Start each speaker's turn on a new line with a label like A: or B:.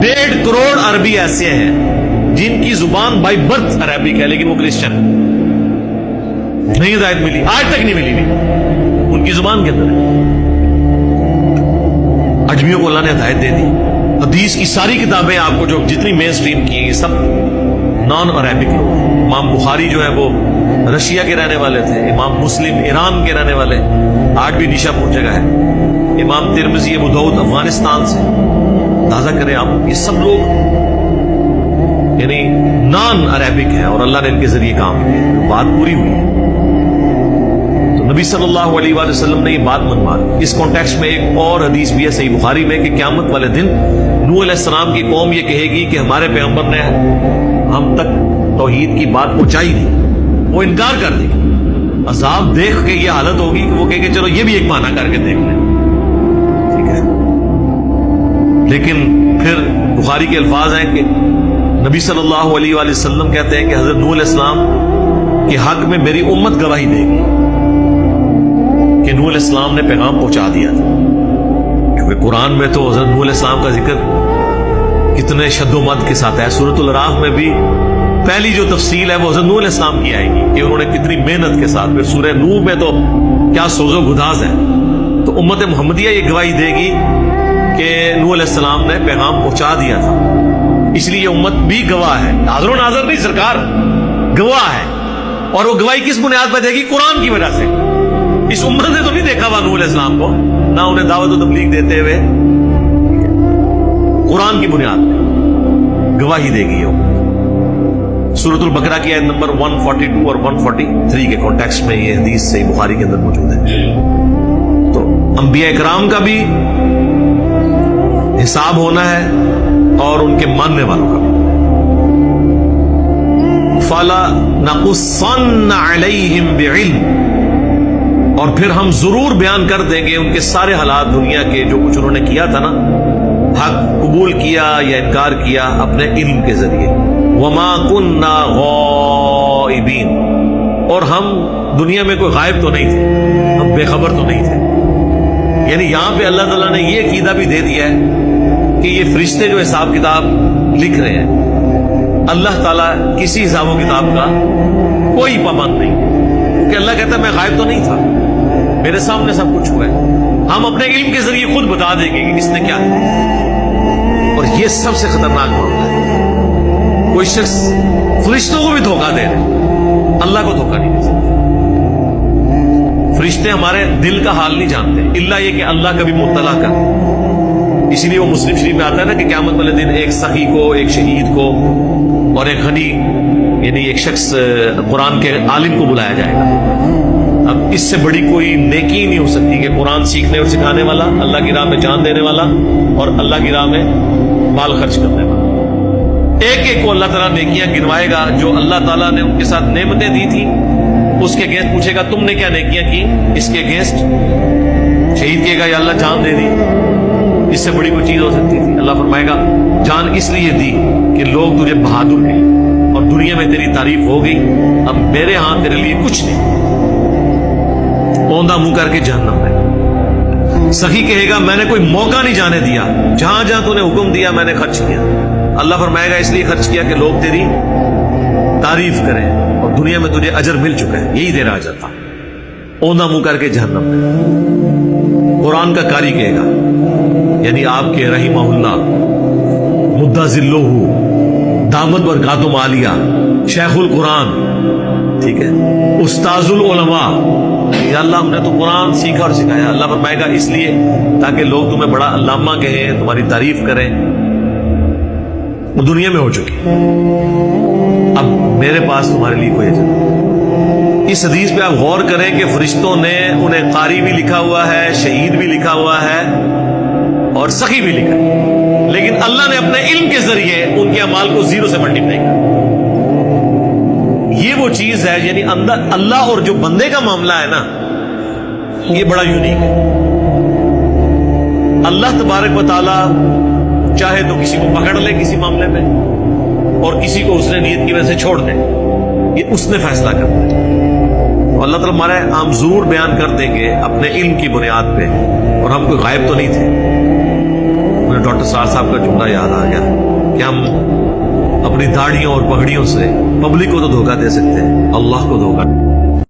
A: 1.5 करोड़ अरबी ऐसे हैं जिनकी जुबान बाई बर्थ अरबिक है, लेकिन वो क्रिश्चियन नहीं, हिदायत मिली आज तक नहीं मिली भी उनकी जुबान के अंदर है। अजमियों को अल्लाह ने हिदायत दे दी। हदीस की सारी किताबें आपको जो जितनी मेन स्ट्रीम की हैं सब नॉन अरबिक लोग हैं। इमाम बुखारी जो है वो रशिया के रहने वाले थे, इमाम मुस्लिम ईरान के रहने वाले, आज भी निशापुर जगह है। इमाम तिरमिज़ी अबू दाऊद अफगानिस्तान से, अंदाजा करें आप, ये सब लोग यानी नॉन अरबिक है और अल्लाह ने इनके जरिए काम किया, बात पूरी हुई है। तो नबी सल्लल्लाहु अलैहि वसल्लम ने ये बात मनवा दी। इस कॉन्टेक्स्ट में एक और हदीस भी है सही बुखारी में कि क़यामत वाले दिन नूह अलैहिस्सलाम की कौम ये कहेगी कि हमारे पैगंबर ने हम तक तौहीद की बात पहुंचाई नहीं, वो इनकार कर देगी। अज़ाब देख के ये हालत होगी कि वो कहेंगे चलो ये भी एक बहाना करके देख लें, ठीक है। लेकिन फिर बुखारी के अल्फाज हैं कि नबी सल्लल्लाहु अलैहि वसल्लम कहते हैं कि हजरत नूह अलैहिस्सलाम के हक में मेरी उम्मत गवाही देगी कि नूह अलैहिस्सलाम ने पैगाम पहुंचा दिया था। क्योंकि कुरान में तो हजरत नूह अलैहिस्सलाम का जिक्र कितने शद्दोमद के साथ है। सूरतुल अराफ में भी पहली जो तफसील है वो हजरत नूह अलैहिस्सलाम की आएगी कि उन्होंने कितनी मेहनत के साथ। फिर सूरह नूह में तो क्या सोजो गुदाज है। तो उम्मत मुहम्मदिया ये गवाही देगी कि नूह अलैहिस्सलाम ने पैगाम पहुंचा दिया था, इसलिए उम्मत भी गवाह है। हाज़िर नाज़िर नहीं, सरकार गवाह है। और वो गवाही किस बुनियाद पर देगी? कुरान की वजह से। इस उम्मत ने तो नहीं देखा हुआ नूह अलैहिस्सलाम को, ना उन्हें दावत व तबलीग देते हुए, कुरान की बुनियाद पर गवाही देगी ये। सूरतुल बकरा की आयत नंबर 142 और 143 के कॉन्टेक्स्ट में ये हदीस सही बुखारी के अंदर मौजूद है। तो अंबिया इकराम का भी हिसाब होना है और उनके मानने वालों का भी। फला नकुस्सन्ना अलैहिम बिइल्म, और फिर हम जरूर बयान कर देंगे उनके सारे हालात दुनिया के, जो कुछ उन्होंने किया था ना, हक कबूल किया या इनकार किया, अपने इल्म के जरिए। वमा कुन्ना गाइबीन, और हम दुनिया में कोई गायब तो नहीं थे, हम बेखबर तो नहीं थे। यानी यहां पे अल्लाह ताला ने ये अकीदा भी दे दिया है कि ये फरिश्ते जो हिसाब किताब लिख रहे हैं, अल्लाह ताला किसी हिसाब किताब का कोई पाबंद नहीं, क्योंकि अल्लाह कहता है मैं गायब तो नहीं था, मेरे सामने सब कुछ हुआ है। हम अपने इल्म के जरिए खुद बता देंगे कि किसने क्या किया। और ये सबसे खतरनाक मामला है। कोई शख्स फरिश्तों को भी धोखा दे रहे, अल्लाह को धोखा नहीं दे सकता। फरिश्ते हमारे दिल का हाल नहीं जानते, इल्ला ये कि अल्लाह कभी मुत्तला कर। इसीलिए वो मुस्लिम शरीफ में आता है ना कि क़यामत वाले दिन एक सही को, एक शहीद को और एक गनी यानी एक शख्स कुरान के आलिम को बुलाया जाएगा। अब इससे बड़ी कोई नेकी नहीं हो सकती कि कुरान सीखने और सिखाने वाला, अल्लाह की राह में जान देने वाला और अल्लाह की राह में माल खर्च करने वाला, एक एक को अल्लाह ताला नेकियां गिनवाएगा जो अल्लाह ताला ने उनके साथ नेमतें दी थी। उसके अगेंस्ट पूछेगा तुमने क्या नेकियां की, इसके अगेंस्ट शहीद कहेगा या अल्लाह जान दे दी। इससे बड़ी कोई चीज हो सकती थी? अल्लाह फरमाएगा जान इसलिए दी कि लोग तुझे बहादुर कहें और दुनिया में तेरी तारीफ हो गई, अब मेरे हाथ तेरे लिए कुछ नहीं, औंधा मुंह करके जहन्नम में। सखी कहेगा मैंने कोई मौका नहीं जाने दिया, जहां जहां तूने हुक्म दिया मैंने खर्च किया। अल्लाह फरमाएगा इसलिए खर्च किया कि लोग तेरी तारीफ करें और दुनिया में तुझे अजर मिल चुका है, यही तेरा अजर था। औंधा मुंह करके जहन्नम में। कुरान का कारी कहेगा, यानी आपके रहीमहुल्लाह मुद्दा जिल्लुहु दामत बरकातुहु आलिया शेखुल कुरान, ठीक है, उस्ताजुल उलमा, या अल्लाह हमने तो कुरान सीखा और सिखाया। अल्लाह फरमाएगा इसलिए ताकि लोग तुम्हें बड़ा अल्लामा कहें, तुम्हारी तारीफ करें। वो दुनिया में हो चुकी, अब मेरे पास तुम्हारे लिए कोई अजर नहीं। इस हदीस पे आप गौर करें कि फरिश्तों ने उन्हें कारी भी लिखा हुआ है, शहीद भी लिखा हुआ है और सखी भी लिखा है, लेकिन अल्लाह ने अपने इल्म के जरिए उनके अमाल को 0 से मल्टीप्लाई किया। ये वो चीज है, यानी अंदर अल्लाह और जो बंदे का मामला है ना, ये बड़ा यूनिक है। अल्लाह तबारक व तआला चाहे तो किसी को पकड़ ले किसी मामले में और किसी को उसने नीयत की वजह से छोड़ दे, ये उसने फैसला करना है। तो अल्लाह ताला हमारे हम जरूर बयान कर देंगे अपने इल्म की बुनियाद पे, और हम कोई गायब तो नहीं थे। مجھے ڈاکٹر سار صاحب کا جملہ یاد آ گیا کہ ہم اپنی داڑھیوں اور پگڑیوں سے پبلک کو تو دھوکہ دے سکتے ہیں، اللہ کو دھوکہ